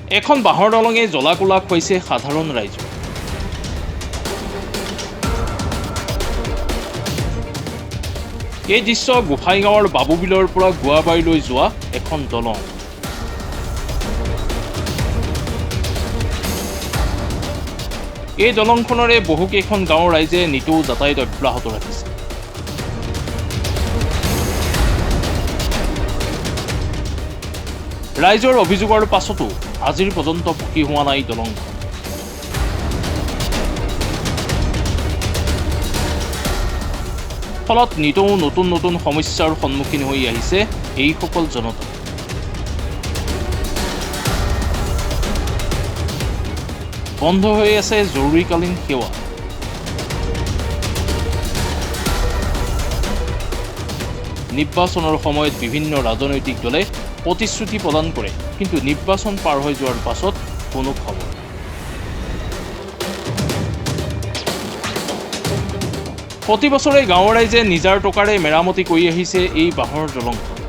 এখন বাঁহৰ দলঙে জ্বলা-কোলা খুৱাইছে সাধাৰণ ৰাইজক। এই দৃশ্য গোসাইগাঁৱৰ বাবুবিলৰ পৰা গুৱাবাৰীলৈ যোৱা এখন দলং। এই দলংখনৰে বহুকেইখন গাঁৱৰ ৰাইজে নিতৌ যাতায়াত অব্যাহত ৰাখিছে। ৰাইজৰ অভিযোগৰ পাছতো আজিৰ পৰ্যন্ত পকী হোৱা নাই দলংখন। ফলত নিতৌ নতুন নতুন সমস্যাৰ সন্মুখীন হৈ আহিছে এইসকল জনতা। বন্ধ হৈ আছে জৰুৰীকালীন সেৱা। নিৰ্বাচনৰ সময়ত বিভিন্ন ৰাজনৈতিক দলে প্ৰতিশ্ৰুতি প্ৰদান কৰে, কিন্তু নিৰ্বাচন পাৰ হৈ যোৱাৰ পাছত কোনো খবৰ। প্ৰতি বছৰে গাঁৱৰ ৰাইজে নিজাৰ টকাৰে মেৰামতি কৰি আহিছে এই বাঁহৰ দলংখন।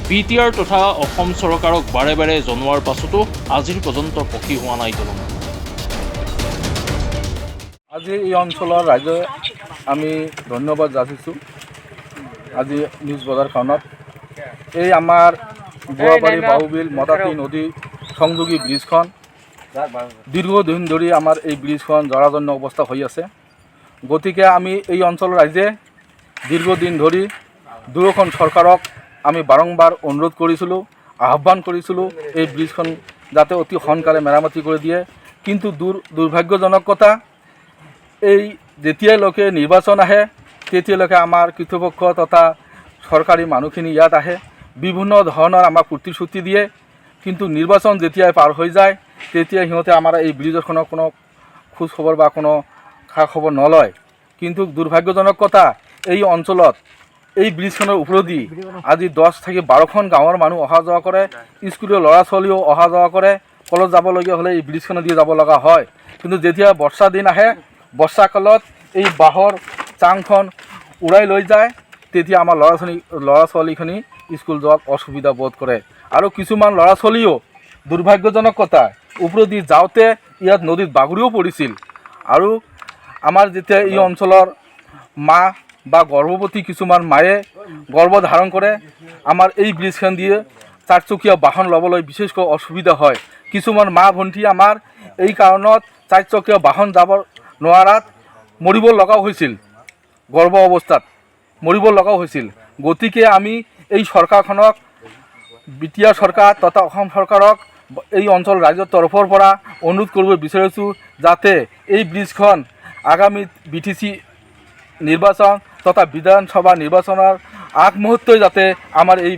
BTR তথা অসম চৰকাৰক বাৰে বাৰে জনোৱাৰ পাছতো আজিৰ পৰ্যন্ত পকী হোৱা নাই দলং। আজি এই অঞ্চলৰ ৰাইজে আমি ধন্যবাদ যাচিছোঁ। আজি নিউজ বজাৰখনত এই আমাৰ গুৱাবাৰী বাউবিল মদাতী নদী সংযোগী ব্ৰিজখন দীৰ্ঘদিন ধৰি আমাৰ এই ব্ৰিজখন জৰাজীৰ্ণ অৱস্থা হৈ আছে। গতিকে আমি এই অঞ্চলৰ ৰাইজে দীৰ্ঘদিন ধৰি দুয়োখন চৰকাৰক আমি বাৰম্বাৰ অনুৰোধ কৰিছিলোঁ, আহ্বান কৰিছিলোঁ এই ব্ৰিজখন যাতে অতি সোনকালে মেৰামতি কৰি দিয়ে। কিন্তু দুৰ্ভাগ্যজনক কথা, এই যেতিয়ালৈকে নিৰ্বাচন আহে তেতিয়ালৈকে আমাৰ কৰ্তৃপক্ষ তথা চৰকাৰী মানুহখিনি ইয়াত আহে, বিভিন্ন ধৰণৰ আমাক প্ৰতিশ্ৰুতি দিয়ে। কিন্তু নিৰ্বাচন যেতিয়াই পাৰ হৈ যায় তেতিয়া সিহঁতে আমাৰ এই ব্ৰিজখনৰ কোনো খোজ খবৰ বা কোনো খা খবৰ নলয়। কিন্তু দুৰ্ভাগ্যজনক কথা, এই অঞ্চলত এই ব্ৰিজখনৰ ওপৰেদি আজি 10 থেকে 12খন গাঁৱৰ মানুহ অহা যোৱা কৰে, স্কুলৰ ল'ৰা ছোৱালীও অহা যোৱা কৰে। কলেজ যাবলগীয়া হ'লে এই ব্ৰিজখনেদি যাব লগা হয়। কিন্তু যেতিয়া বৰ্ষা দিন আহে, বৰ্ষাকালত এই বাঁহৰ চাংখন উৰাই লৈ যায়, তেতিয়া আমাৰ ল'ৰা ছোৱালীখিনি স্কুল যোৱাত অসুবিধা বোধ কৰে। আৰু কিছুমান ল'ৰা ছোৱালীও দুৰ্ভাগ্যজনক কথা, ওপৰেদি যাওঁতে ইয়াত নদীত বাগৰিও পৰিছিল। আৰু আমাৰ যেতিয়া এই অঞ্চলৰ মা বা গৰ্ভৱতী কিছুমান মায়ে গৰ্ভধাৰণ কৰে, আমাৰ এই ব্ৰিজখন দিয়ে চাৰিচকীয়া বাহন ল'বলৈ বিশেষকৈ অসুবিধা হয়। কিছুমান মা ভণ্টি আমাৰ এই কাৰণত চাৰিচকীয়া বাহন যাব নোৱাৰাত মৰিব লগাও হৈছিল, গৰ্ভ অৱস্থাত মৰিব লগাও হৈছিল। গতিকে আমি এই চৰকাৰখনক, BTR চৰকাৰ তথা অসম চৰকাৰক এই অঞ্চল ৰাজ্যৰ তৰফৰ পৰা অনুৰোধ কৰিব বিচাৰিছোঁ যাতে এই ব্ৰিজখন আগামী BTC নিৰ্বাচন তথা বিধানসভা নিৰ্বাচনৰ আগমুহূৰ্তই যাতে আমাৰ এই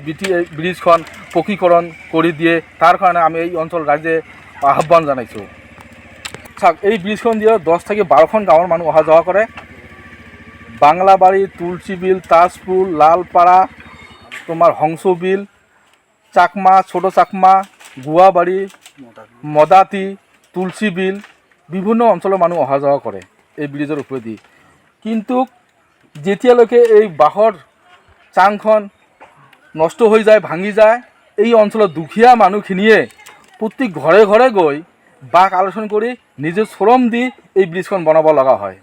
ব্ৰিজখন পকীকৰণ কৰি দিয়ে, তাৰ কাৰণে আমি এই অঞ্চল ৰাইজে আহ্বান জনাইছোঁ। চাওক, এই ব্ৰিজখন দিয়ে 10 থেকে 12খন গাঁৱৰ মানুহ অহা যোৱা কৰে। বাংলাবাৰী, তুলসীবিল, তাজপুৰ, লালপাৰা, তোমাৰ হংসবিল, চাকমা, ছোট চাকমা, গুৱাবাৰী, মদাতী, তুলসীবিল, বিভিন্ন অঞ্চলৰ মানুহ অহা যোৱা কৰে এই ব্ৰিজৰ ওপৰেদি। কিন্তু যেতিয়ালৈকে এই বাঁহৰ চাংখন নষ্ট হৈ যায়, ভাঙি যায়, এই অঞ্চলৰ দুখীয়া মানুহখিনিয়ে প্ৰতি ঘৰে ঘৰে গৈ বাক আলোচনা কৰি নিজে শ্ৰম দি এই ব্ৰিজখন বনাব লগা হয়।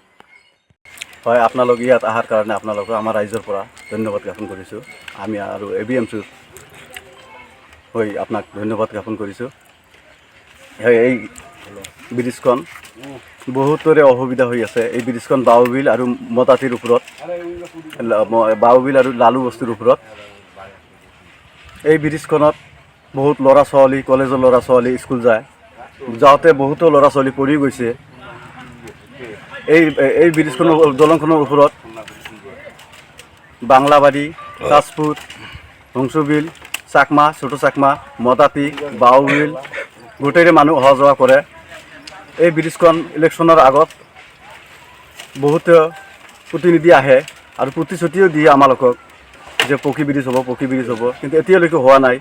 হয়, আপোনালোক ইয়াত অহাৰ কাৰণে আপোনালোকক আমাৰ ৰাইজৰ পৰা ধন্যবাদ জ্ঞাপন কৰিছোঁ। আমি আৰু ABMC হৈ আপোনাক ধন্যবাদ জ্ঞাপন কৰিছোঁ। এই ব্ৰিজখন বহুতৰে অসুবিধা হৈ আছে। এই ব্ৰিজখন বাউবিল আৰু মদাতীৰ ওপৰত, বাউবিল আৰু লালু বস্তিৰ ওপৰত। এই ব্ৰিজখনত বহুত ল'ৰা ছোৱালী, কলেজৰ ল'ৰা ছোৱালী স্কুল যায়, যাওঁতে বহুতো ল'ৰা ছোৱালী পৰি গৈছে। এই ব্ৰিজখনৰ দলংখনৰ ওপৰত বাংলাবাৰী, তাজপুৰ, হংসবিল, চাকমা, ছোট চাকমা, মদাতী, বাউবিল গোটেইৰে মানুহ অহা যোৱা কৰে। এই ব্ৰিজখন ইলেকশ্যনৰ আগত বহুতো প্ৰতিনিধি আহে আৰু প্ৰতিশ্ৰুতিও দিয়ে আমালোকক যে পকী ব্ৰিজ হ'ব, পকী ব্ৰিজ হ'ব, কিন্তু এতিয়ালৈকে হোৱা নাই।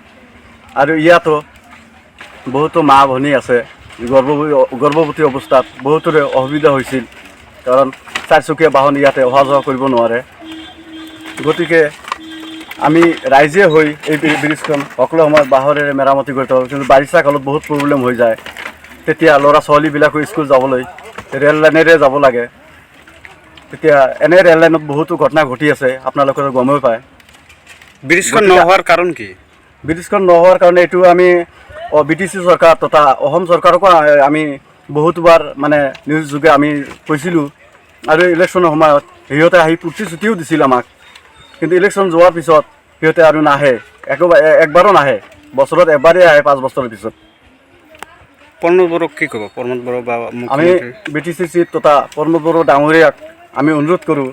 আৰু ইয়াতো বহুতো মা ভনী আছে, গৰ্ভৱতী অৱস্থাত বহুতৰে অসুবিধা হৈছিল, কাৰণ চাৰিচকীয়া বাহন ইয়াতে অহা যোৱা কৰিব নোৱাৰে। গতিকে আমি ৰাইজে হৈ এই ব্ৰিজখন সকলো সময়ত বাঁহৰেৰে মেৰামতি কৰি থাকোঁ, কিন্তু বাৰিষা কালত বহুত প্ৰব্লেম হৈ যায়। তেতিয়া ল'ৰা ছোৱালীবিলাকো স্কুল যাবলৈ ৰেল লাইনেৰে যাব লাগে। তেতিয়া এনে ৰেল লাইনত বহুতো ঘটনা ঘটি আছে, আপোনালোকে গমেই পায়। ব্ৰিজখন নোহোৱাৰ কাৰণ কি? ব্ৰিজখন নোহোৱাৰ কাৰণে এইটো আমি BTC চৰকাৰ তথা অসম চৰকাৰকো আমি বহুতবাৰ মানে নিউজ যোগে আমি কৈছিলোঁ, আৰু ইলেকশ্যনৰ সময়ত সিহঁতে আহি প্ৰতিশ্ৰুতিও দিছিল আমাক, কিন্তু ইলেকশ্যন যোৱাৰ পিছত সিহঁতে আৰু নাহে, একবাৰো নাহে, বছৰত এবাৰেই আহে 5 বছৰৰ পিছত। প্ৰমোদ বড়োক কি ক'ব? প্ৰমোদ বড়ো বা আমি মুখ্যমন্ত্ৰী BTC চিফ তথা প্ৰমোদ বড়ো ডাঙৰীয়াক আমি অনুৰোধ কৰোঁ,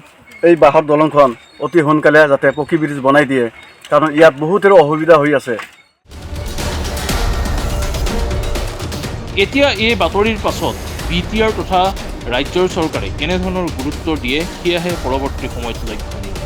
এই বাঁহৰ দলংখন অতি সোনকালে যাতে পকী ব্ৰিজ বনাই দিয়ে, কাৰণ ইয়াত বহুতৰো অসুবিধা হৈ আছে। এতিয়া এই বাতৰিৰ পাছত BTR তথা ৰাজ্যৰ চৰকাৰে কেনেধৰণৰ গুৰুত্ব দিয়ে সেয়াহে পৰৱৰ্তী সময়ত লক্ষ্যণীয়।